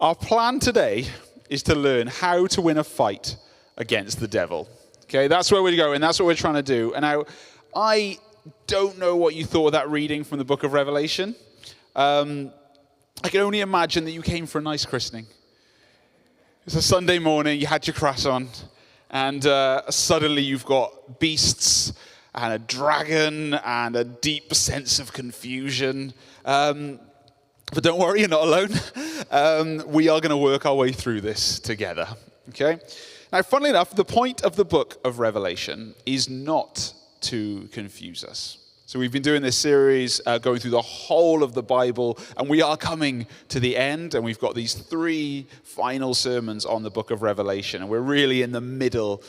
Our plan today is to learn how to win a fight against the devil. Okay, that's where we're going. That's what we're trying to do. And now, I don't know what you thought of that reading from the book of Revelation. I can only imagine that you came for a nice christening. It's a Sunday morning, you had your croissant, and suddenly you've got beasts and a dragon and a deep sense of confusion. But don't worry, you're not alone. We are going to work our way through this together. Okay? Now, funnily enough, the point of the book of Revelation is not to confuse us. So we've been doing this series, going through the whole of the Bible, and we are coming to the end, and we've got these 3 final sermons on the book of Revelation, and we're really in the middle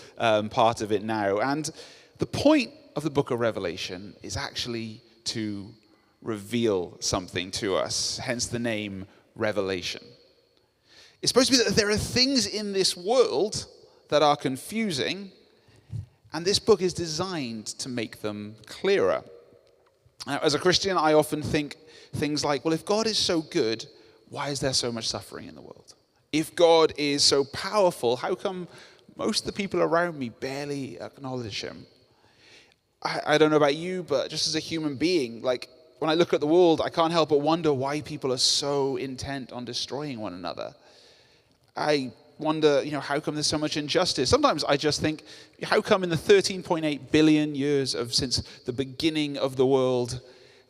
part of it now. And the point of the book of Revelation is actually to reveal something to us, hence the name Revelation. It's supposed to be that there are things in this world that are confusing, and this book is designed to make them clearer. Now, as a Christian, I often think things like, well, if God is so good, why is there so much suffering in the world? If God is so powerful, how come most of the people around me barely acknowledge him? I don't know about you, but just as a human being, like, when I look at the world, I can't help but wonder why people are so intent on destroying one another. I wonder, how come there's so much injustice? Sometimes I just think, how come in the 13.8 billion years since the beginning of the world,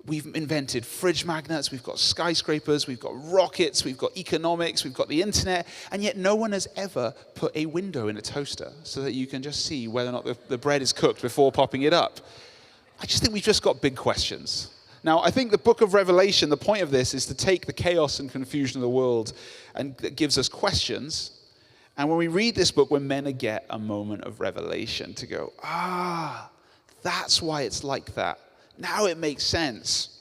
we've invented fridge magnets, we've got skyscrapers, we've got rockets, we've got economics, we've got the internet, and yet no one has ever put a window in a toaster so that you can just see whether or not the bread is cooked before popping it up. I just think we've just got big questions. Now, I think the book of Revelation, the point of this is to take the chaos and confusion of the world, and it gives us questions. And when we read this book, we're meant to get a moment of revelation to go, that's why it's like that. Now it makes sense.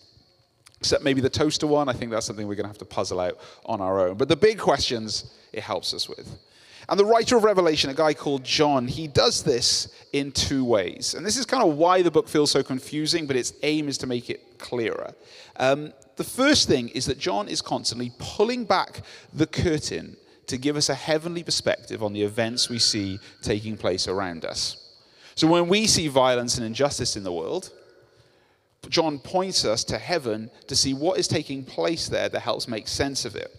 Except maybe the toaster one, I think that's something we're going to have to puzzle out on our own. But the big questions, it helps us with. And the writer of Revelation, a guy called John, he does this in 2 ways. And this is kind of why the book feels so confusing, but its aim is to make it clearer. The first thing is that John is constantly pulling back the curtain to give us a heavenly perspective on the events we see taking place around us. So when we see violence and injustice in the world, John points us to heaven to see what is taking place there that helps make sense of it.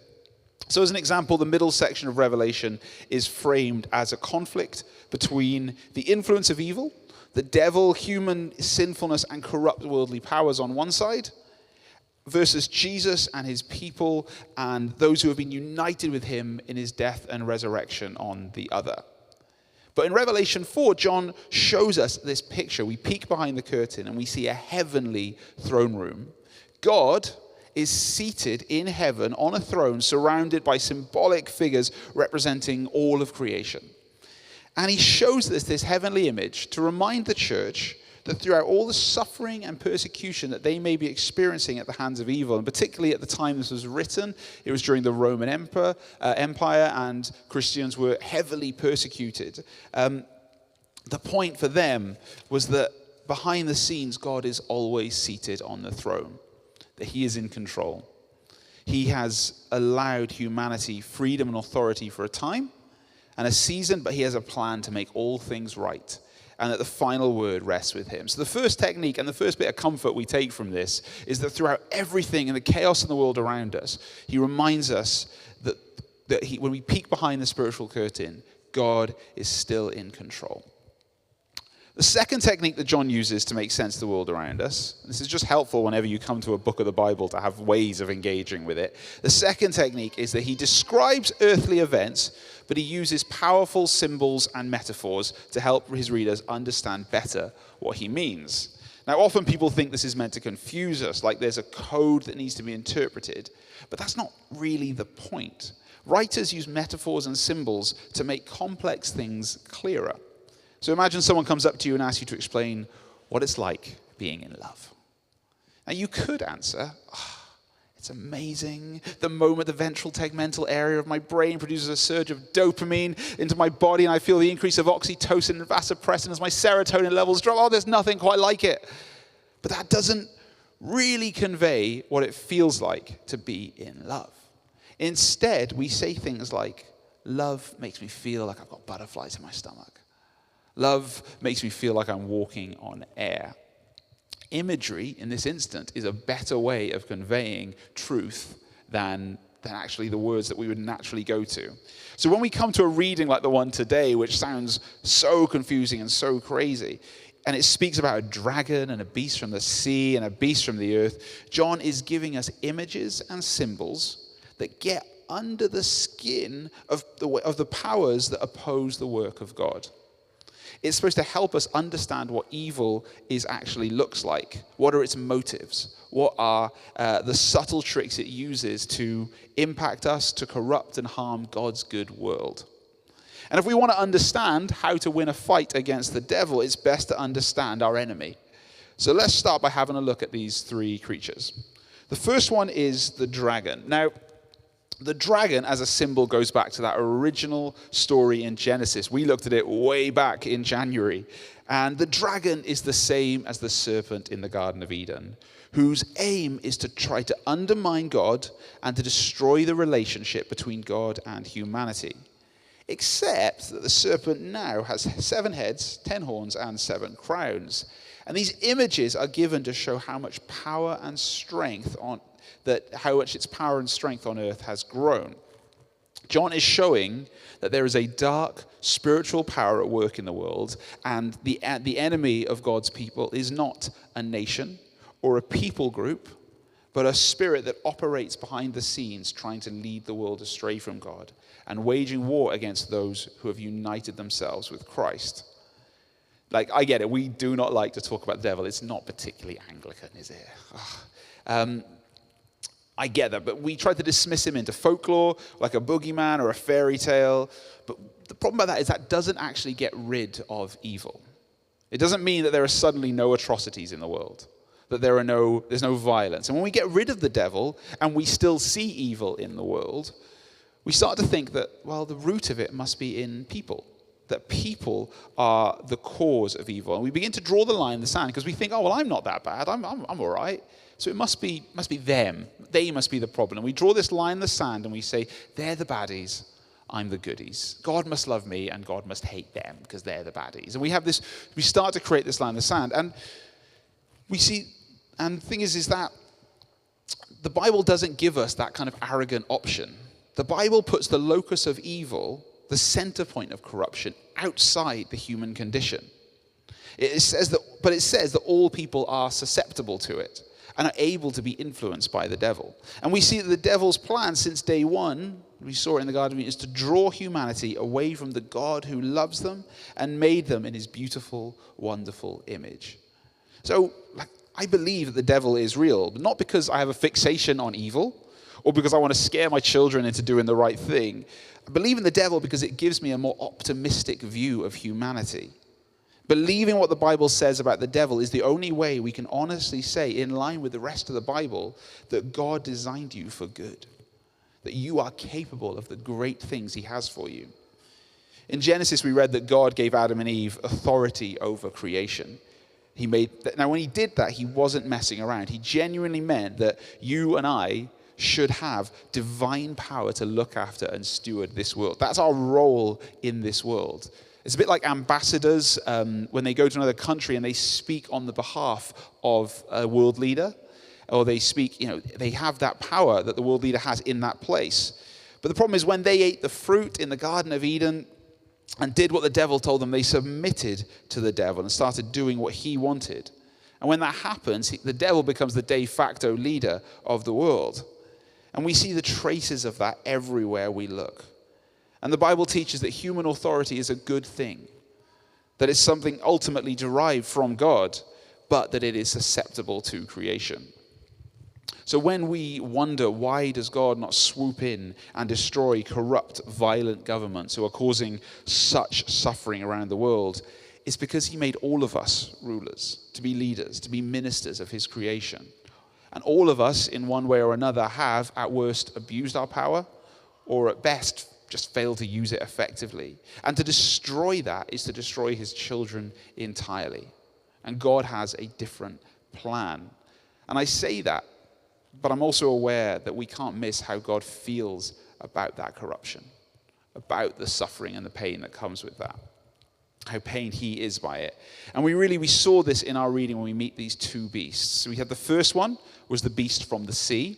So as an example, the middle section of Revelation is framed as a conflict between the influence of evil, the devil, human sinfulness, and corrupt worldly powers on one side, versus Jesus and his people and those who have been united with him in his death and resurrection on the other. But in Revelation 4, John shows us this picture. We peek behind the curtain and we see a heavenly throne room. God is seated in heaven on a throne surrounded by symbolic figures representing all of creation. And he shows us this heavenly image to remind the church that throughout all the suffering and persecution that they may be experiencing at the hands of evil, and particularly at the time this was written, it was during the Roman Empire, and Christians were heavily persecuted. The point for them was that behind the scenes, God is always seated on the throne, that he is in control. He has allowed humanity freedom and authority for a time and a season, but he has a plan to make all things right, and that the final word rests with him. So the first technique and the first bit of comfort we take from this is that throughout everything and the chaos in the world around us, he reminds us that when we peek behind the spiritual curtain, God is still in control. The second technique that John uses to make sense of the world around us, this is just helpful whenever you come to a book of the Bible to have ways of engaging with it. The second technique is that he describes earthly events, but he uses powerful symbols and metaphors to help his readers understand better what he means. Now, often people think this is meant to confuse us, like there's a code that needs to be interpreted, but that's not really the point. Writers use metaphors and symbols to make complex things clearer. So imagine someone comes up to you and asks you to explain what it's like being in love. Now you could answer, it's amazing. The moment the ventral tegmental area of my brain produces a surge of dopamine into my body and I feel the increase of oxytocin and vasopressin as my serotonin levels drop. There's nothing quite like it. But that doesn't really convey what it feels like to be in love. Instead, we say things like, love makes me feel like I've got butterflies in my stomach. Love makes me feel like I'm walking on air. Imagery, in this instant, is a better way of conveying truth than actually the words that we would naturally go to. So when we come to a reading like the one today, which sounds so confusing and so crazy, and it speaks about a dragon and a beast from the sea and a beast from the earth, John is giving us images and symbols that get under the skin of the powers that oppose the work of God. It's supposed to help us understand what evil actually looks like. What are its motives? What are the subtle tricks it uses to impact us, to corrupt and harm God's good world? And if we want to understand how to win a fight against the devil, it's best to understand our enemy. So let's start by having a look at these three creatures. The first one is the dragon. Now, the dragon as a symbol goes back to that original story in Genesis. We looked at it way back in January. And the dragon is the same as the serpent in the Garden of Eden, whose aim is to try to undermine God and to destroy the relationship between God and humanity. Except that the serpent now has 7 heads, 10 horns, and 7 crowns. And these images are given to show how much power and strength how much its power and strength on earth has grown. John is showing that there is a dark spiritual power at work in the world, and the enemy of God's people is not a nation or a people group, but a spirit that operates behind the scenes trying to lead the world astray from God and waging war against those who have united themselves with Christ. Like, I get it, we do not like to talk about the devil. It's not particularly Anglican, is it? I get that, but we try to dismiss him into folklore, like a boogeyman or a fairy tale. But the problem about that is that doesn't actually get rid of evil. It doesn't mean that there are suddenly no atrocities in the world, that there's no violence. And when we get rid of the devil and we still see evil in the world, we start to think that, well, the root of it must be in people, that people are the cause of evil. And we begin to draw the line in the sand because we think, oh, well, I'm not that bad. I'm all right. So it must be them. They must be the problem. We draw this line in the sand and we say, they're the baddies, I'm the goodies. God must love me and God must hate them because they're the baddies. And we start to create this line in the sand. And the thing is that the Bible doesn't give us that kind of arrogant option. The Bible puts the locus of evil, the center point of corruption, outside the human condition. It says that all people are susceptible to it and are able to be influenced by the devil. And we see that the devil's plan since day one, we saw it in the Garden of Eden, is to draw humanity away from the God who loves them and made them in his beautiful, wonderful image. So, I believe that the devil is real, but not because I have a fixation on evil or because I want to scare my children into doing the right thing. I believe in the devil because it gives me a more optimistic view of humanity. Believing what the Bible says about the devil is the only way we can honestly say, in line with the rest of the Bible, that God designed you for good, that you are capable of the great things he has for you. In Genesis, we read that God gave Adam and Eve authority over creation. Now, when he did that, he wasn't messing around. He genuinely meant that you and I should have divine power to look after and steward this world. That's our role in this world. It's a bit like ambassadors when they go to another country and they speak on the behalf of a world leader, or they speak, they have that power that the world leader has in that place. But the problem is when they ate the fruit in the Garden of Eden and did what the devil told them, they submitted to the devil and started doing what he wanted. And when that happens, the devil becomes the de facto leader of the world. And we see the traces of that everywhere we look. And the Bible teaches that human authority is a good thing, that it's something ultimately derived from God, but that it is susceptible to creation. So when we wonder, why does God not swoop in and destroy corrupt, violent governments who are causing such suffering around the world, it's because he made all of us rulers, to be leaders, to be ministers of his creation. And all of us, in one way or another, have at worst abused our power, or at best just failed to use it effectively. And to destroy that is to destroy his children entirely. And God has a different plan. And I say that But I'm also aware that we can't miss how God feels about that corruption, about the suffering and the pain that comes with that, how pained he is by it. And we saw this in our reading when we meet these two beasts. So we had the first one was the beast from the sea.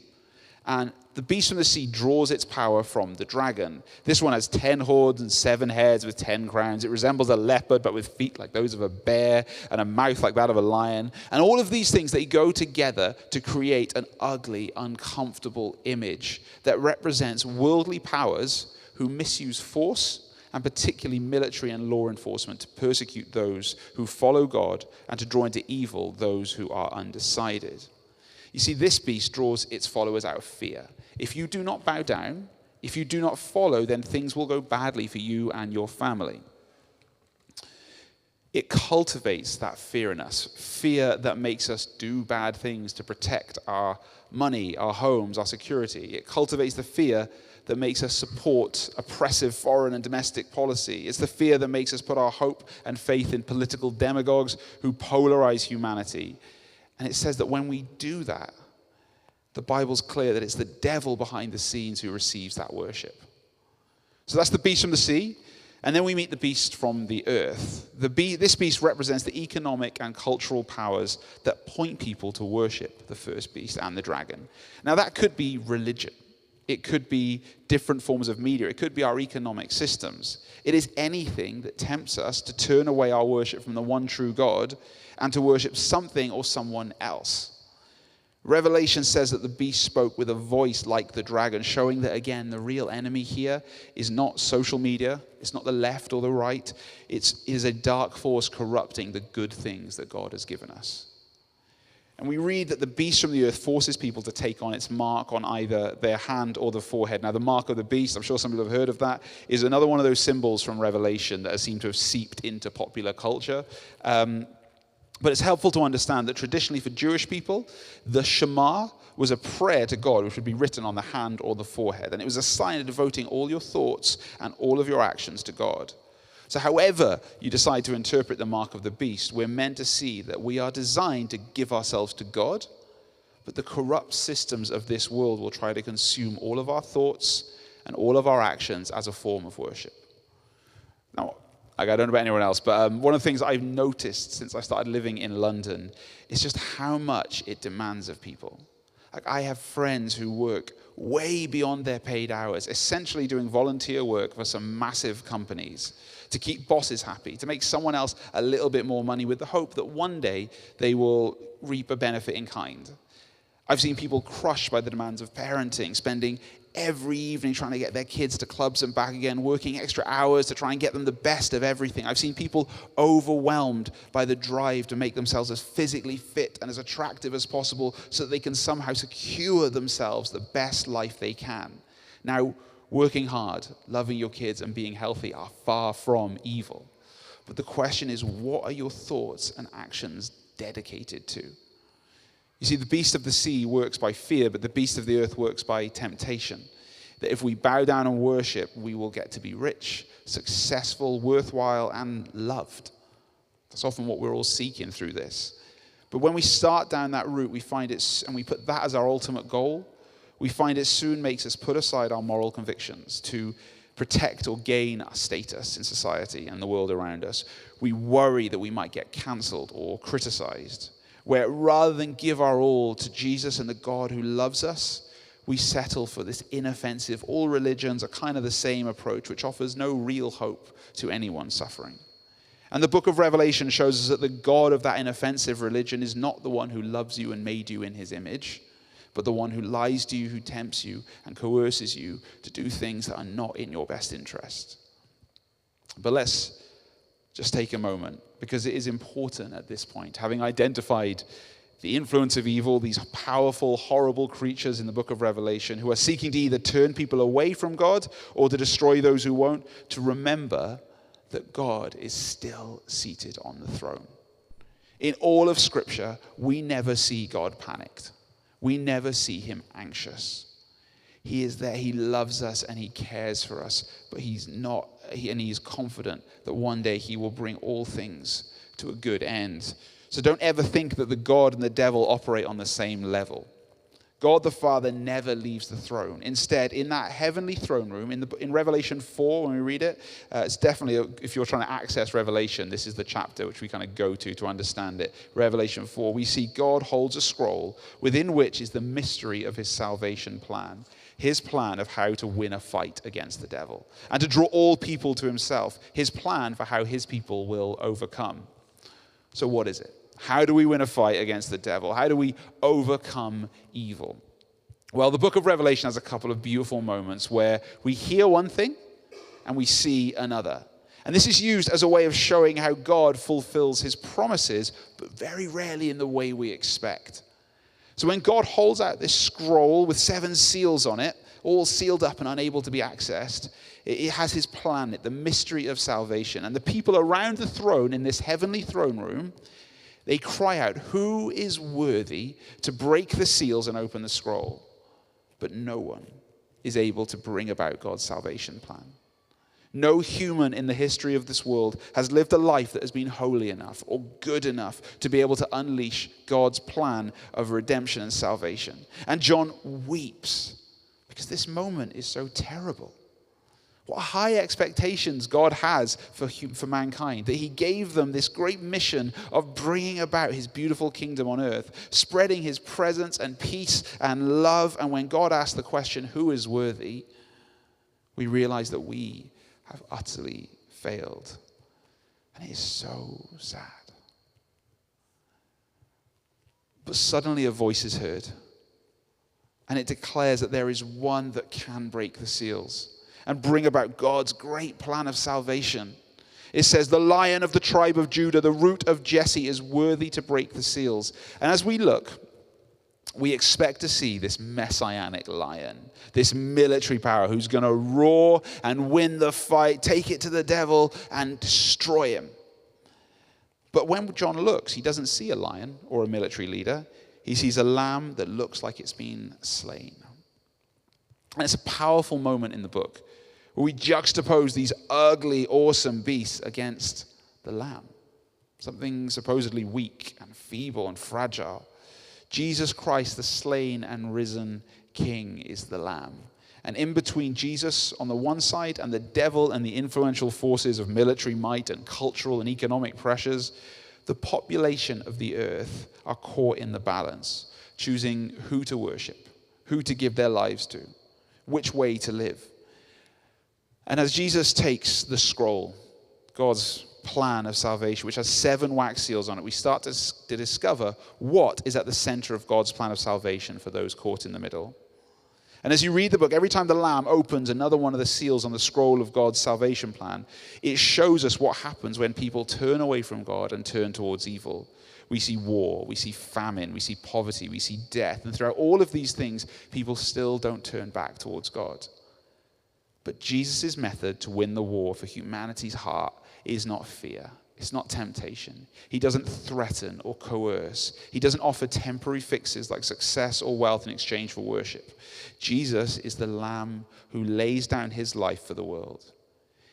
And the beast from the sea draws its power from the dragon. This one has 10 horns and 7 heads with 10 crowns. It resembles a leopard, but with feet like those of a bear and a mouth like that of a lion. And all of these things, they go together to create an ugly, uncomfortable image that represents worldly powers who misuse force, and particularly military and law enforcement, to persecute those who follow God and to draw into evil those who are undecided. You see, this beast draws its followers out of fear. If you do not bow down, if you do not follow, then things will go badly for you and your family. It cultivates that fear in us, fear that makes us do bad things to protect our money, our homes, our security. It cultivates the fear that makes us support oppressive foreign and domestic policy. It's the fear that makes us put our hope and faith in political demagogues who polarize humanity. And it says that when we do that, the Bible's clear that it's the devil behind the scenes who receives that worship. So that's the beast from the sea. And then we meet the beast from the earth. This beast represents the economic and cultural powers that point people to worship the first beast and the dragon. Now that could be religion. It could be different forms of media. It could be our economic systems. It is anything that tempts us to turn away our worship from the one true God and to worship something or someone else. Revelation says that the beast spoke with a voice like the dragon, showing that, again, the real enemy here is not social media. It's not the left or the right. It is a dark force corrupting the good things that God has given us. And we read that the beast from the earth forces people to take on its mark on either their hand or the forehead. Now, the mark of the beast, I'm sure some people have heard of that, is another one of those symbols from Revelation that seem to have seeped into popular culture. But it's helpful to understand that traditionally for Jewish people, the Shema was a prayer to God which would be written on the hand or the forehead. And it was a sign of devoting all your thoughts and all of your actions to God. So however you decide to interpret the mark of the beast, we're meant to see that we are designed to give ourselves to God, but the corrupt systems of this world will try to consume all of our thoughts and all of our actions as a form of worship. Now, I don't know about anyone else, but one of the things I've noticed since I started living in London is just how much it demands of people. Like, I have friends who work way beyond their paid hours, essentially doing volunteer work for some massive companies to keep bosses happy, to make someone else a little bit more money with the hope that one day they will reap a benefit in kind. I've seen people crushed by the demands of parenting, spending every evening trying to get their kids to clubs and back again, working extra hours to try and get them the best of everything. I've seen people overwhelmed by the drive to make themselves as physically fit and as attractive as possible so that they can somehow secure themselves the best life they can. Now, working hard, loving your kids, and being healthy are far from evil. But the question is, what are your thoughts and actions dedicated to? You see, the beast of the sea works by fear, but the beast of the earth works by temptation. That if we bow down and worship, we will get to be rich, successful, worthwhile, and loved. That's often what we're all seeking through this. But when we start down that route, we find it, and we put that as our ultimate goal, we find it soon makes us put aside our moral convictions to protect or gain our status in society and the world around us. We worry that we might get cancelled or criticized, where rather than give our all to Jesus and the God who loves us, we settle for this inoffensive, all religions are kind of the same approach, which offers no real hope to anyone suffering. And the book of Revelation shows us that the God of that inoffensive religion is not the one who loves you and made you in his image, but the one who lies to you, who tempts you and coerces you to do things that are not in your best interest. But let's just take a moment, because it is important at this point, having identified the influence of evil, these powerful, horrible creatures in the book of Revelation who are seeking to either turn people away from God or to destroy those who won't, to remember that God is still seated on the throne. In all of Scripture, we never see God panicked. We never see him anxious. He is there, he loves us, and he cares for us, but he's confident that one day he will bring all things to a good end. So don't ever think that the God and the devil operate on the same level. God the Father never leaves the throne. Instead, in that heavenly throne room, in Revelation 4, when we read it, it's definitely, if you're trying to access Revelation, this is the chapter which we kind of go to understand it. Revelation 4, we see God holds a scroll within which is the mystery of his salvation plan. His plan of how to win a fight against the devil and to draw all people to himself. His plan for how his people will overcome. So what is it? How do we win a fight against the devil? How do we overcome evil? Well, the book of Revelation has a couple of beautiful moments where we hear one thing and we see another. And this is used as a way of showing how God fulfills his promises, but very rarely in the way we expect. So when God holds out this scroll with 7 seals on it, all sealed up and unable to be accessed, it has his plan, the mystery of salvation. And the people around the throne in this heavenly throne room, they cry out, who is worthy to break the seals and open the scroll? But no one is able to bring about God's salvation plan. No human in the history of this world has lived a life that has been holy enough or good enough to be able to unleash God's plan of redemption and salvation. And John weeps because this moment is so terrible. What high expectations God has for mankind, that he gave them this great mission of bringing about his beautiful kingdom on earth, spreading his presence and peace and love. And when God asked the question, who is worthy, we realize that we have utterly failed. And it is so sad. But suddenly a voice is heard, and it declares that there is one that can break the seals and bring about God's great plan of salvation. It says, the Lion of the tribe of Judah, the root of Jesse, is worthy to break the seals. And as we look, we expect to see this messianic lion, this military power who's going to roar and win the fight, take it to the devil and destroy him. But when John looks, he doesn't see a lion or a military leader. He sees a lamb that looks like it's been slain. And it's a powerful moment in the book where we juxtapose these ugly, awesome beasts against the lamb, something supposedly weak and feeble and fragile. Jesus Christ, the slain and risen King, is the lamb. And in between Jesus on the one side and the devil and the influential forces of military might and cultural and economic pressures, the population of the earth are caught in the balance, choosing who to worship, who to give their lives to, which way to live. And as Jesus takes the scroll, God's plan of salvation, which has 7 wax seals on it, we start to discover what is at the center of God's plan of salvation for those caught in the middle. And as you read the book, every time the Lamb opens another one of the seals on the scroll of God's salvation plan, it shows us what happens when people turn away from God and turn towards evil. We see war, we see famine, we see poverty, we see death. And throughout all of these things, people still don't turn back towards God. But Jesus' method to win the war for humanity's heart is not fear. It's not temptation. He doesn't threaten or coerce. He doesn't offer temporary fixes like success or wealth in exchange for worship. Jesus is the Lamb who lays down his life for the world.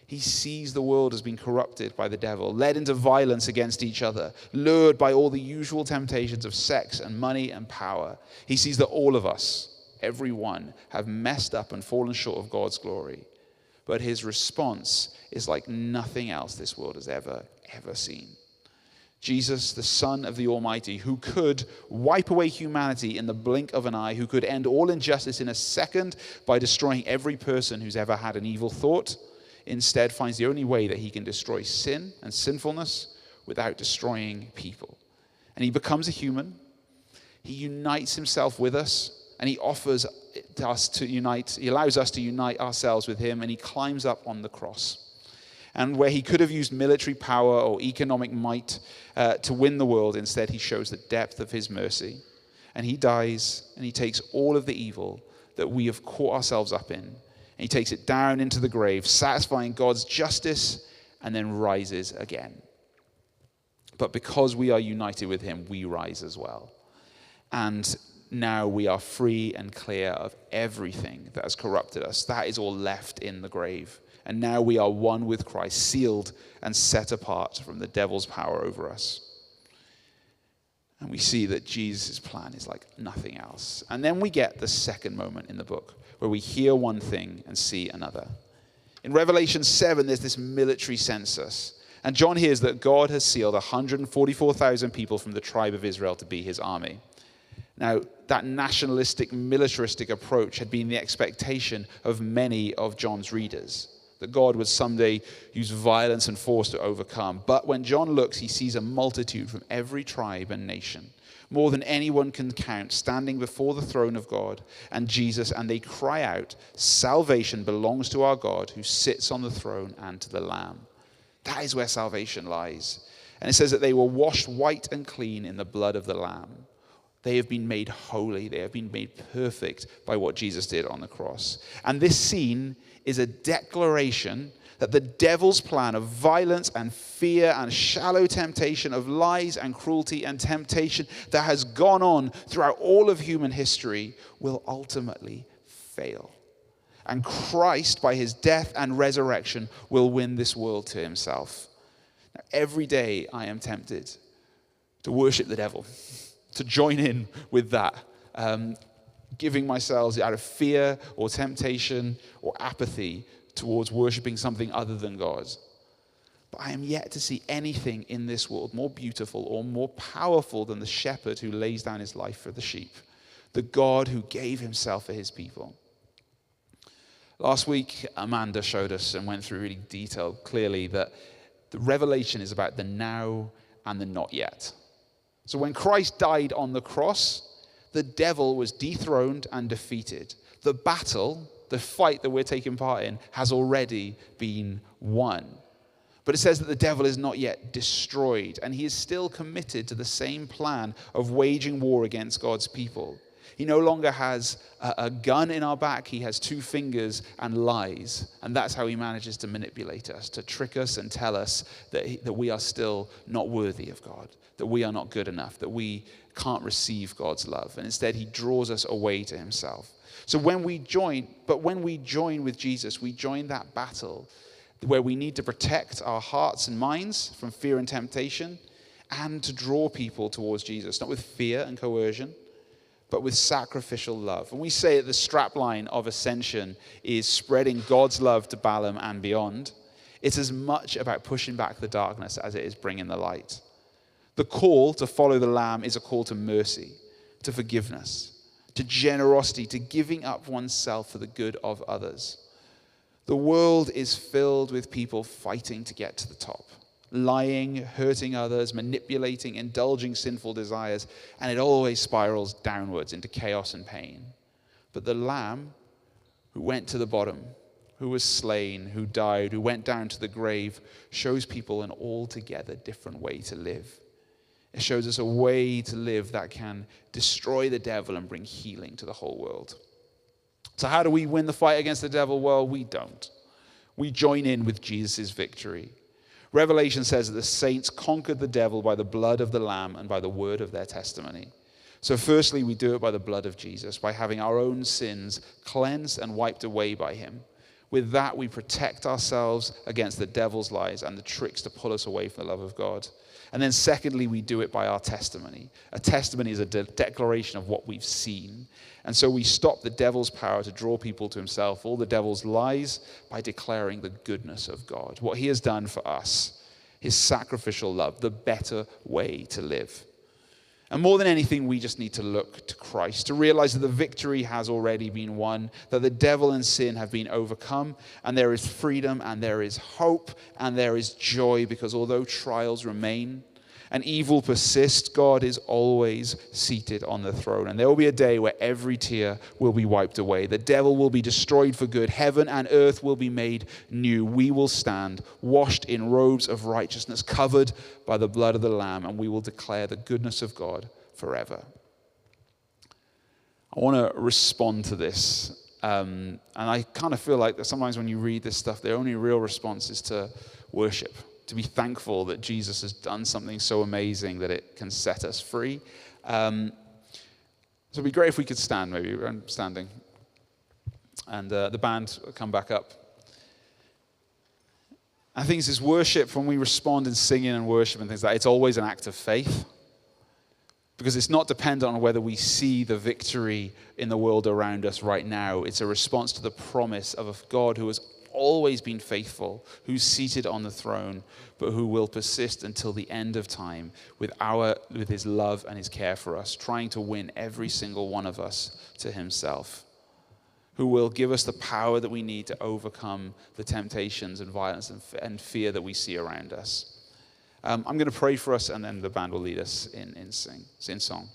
He sees the world as being corrupted by the devil, led into violence against each other, lured by all the usual temptations of sex and money and power. He sees that all of us, everyone, have messed up and fallen short of God's glory. But his response is like nothing else this world has ever seen. Jesus, the Son of the Almighty, who could wipe away humanity in the blink of an eye, who could end all injustice in a second by destroying every person who's ever had an evil thought, instead finds the only way that he can destroy sin and sinfulness without destroying people. And he becomes a human. He unites himself with us, and he offers us to unite. He allows us to unite ourselves with him, and he climbs up on the cross. And where he could have used military power or economic might to win the world, instead he shows the depth of his mercy. And he dies, and he takes all of the evil that we have caught ourselves up in, and he takes it down into the grave, satisfying God's justice, and then rises again. But because we are united with him, we rise as well. And now we are free and clear of everything that has corrupted us. That is all left in the grave. And now we are one with Christ, sealed and set apart from the devil's power over us. And we see that Jesus' plan is like nothing else. And then we get the second moment in the book where we hear one thing and see another. In Revelation 7, there's this military census. And John hears that God has sealed 144,000 people from the tribe of Israel to be his army. Now, that nationalistic, militaristic approach had been the expectation of many of John's readers, that God would someday use violence and force to overcome. But when John looks, he sees a multitude from every tribe and nation, more than anyone can count, standing before the throne of God and Jesus, and they cry out, "Salvation belongs to our God who sits on the throne and to the Lamb." That is where salvation lies. And it says that they were washed white and clean in the blood of the Lamb. They have been made holy. They have been made perfect by what Jesus did on the cross. And this scene is a declaration that the devil's plan of violence and fear and shallow temptation, of lies and cruelty and temptation that has gone on throughout all of human history will ultimately fail. And Christ, by his death and resurrection, will win this world to himself. Now, every day I am tempted to worship the devil, to join in with that, giving myself out of fear or temptation or apathy towards worshiping something other than God. But I am yet to see anything in this world more beautiful or more powerful than the shepherd who lays down his life for the sheep, the God who gave himself for his people. Last week, Amanda showed us and went through really detailed, clearly, that the revelation is about the now and the not yet. So when Christ died on the cross, the devil was dethroned and defeated. The battle, the fight that we're taking part in, has already been won. But it says that the devil is not yet destroyed, and he is still committed to the same plan of waging war against God's people. He no longer has a gun in our back. He has two fingers and lies. And that's how he manages to manipulate us, to trick us and tell us that we are still not worthy of God, that we are not good enough, that we can't receive God's love. And instead, he draws us away to himself. So when we join with Jesus, we join that battle where we need to protect our hearts and minds from fear and temptation, and to draw people towards Jesus, not with fear and coercion, but with sacrificial love. And we say that the strapline of Ascension is spreading God's love to Balham and beyond. It's as much about pushing back the darkness as it is bringing the light. The call to follow the Lamb is a call to mercy, to forgiveness, to generosity, to giving up oneself for the good of others. The world is filled with people fighting to get to the top, lying, hurting others, manipulating, indulging sinful desires, and it always spirals downwards into chaos and pain. But the Lamb who went to the bottom, who was slain, who died, who went down to the grave, shows people an altogether different way to live. It shows us a way to live that can destroy the devil and bring healing to the whole world. So how do we win the fight against the devil? Well, we don't. We join in with Jesus' victory. Revelation says that the saints conquered the devil by the blood of the Lamb and by the word of their testimony. So firstly, we do it by the blood of Jesus, by having our own sins cleansed and wiped away by him. With that, we protect ourselves against the devil's lies and the tricks to pull us away from the love of God. And then secondly, we do it by our testimony. A testimony is a declaration of what we've seen. And so we stop the devil's power to draw people to himself, all the devil's lies, by declaring the goodness of God, what he has done for us, his sacrificial love, the better way to live. And more than anything, we just need to look to Christ, to realize that the victory has already been won, that the devil and sin have been overcome, and there is freedom, and there is hope, and there is joy, because although trials remain and evil persists, God is always seated on the throne. And there will be a day where every tear will be wiped away. The devil will be destroyed for good. Heaven and earth will be made new. We will stand washed in robes of righteousness, covered by the blood of the Lamb, and we will declare the goodness of God forever. I want to respond to this. And I kind of feel like that sometimes when you read this stuff, the only real response is to worship, to be thankful that Jesus has done something so amazing that it can set us free. So it'd be great if we could stand, maybe. I'm standing. And the band will come back up. I think this worship, when we respond in singing and worship and things like that, it's always an act of faith. Because it's not dependent on whether we see the victory in the world around us right now. It's a response to the promise of a God who has always been faithful, who's seated on the throne, but who will persist until the end of time with his love and his care for us, trying to win every single one of us to himself, who will give us the power that we need to overcome the temptations and violence and fear that we see around us. I'm going to pray for us, and then the band will lead us in song.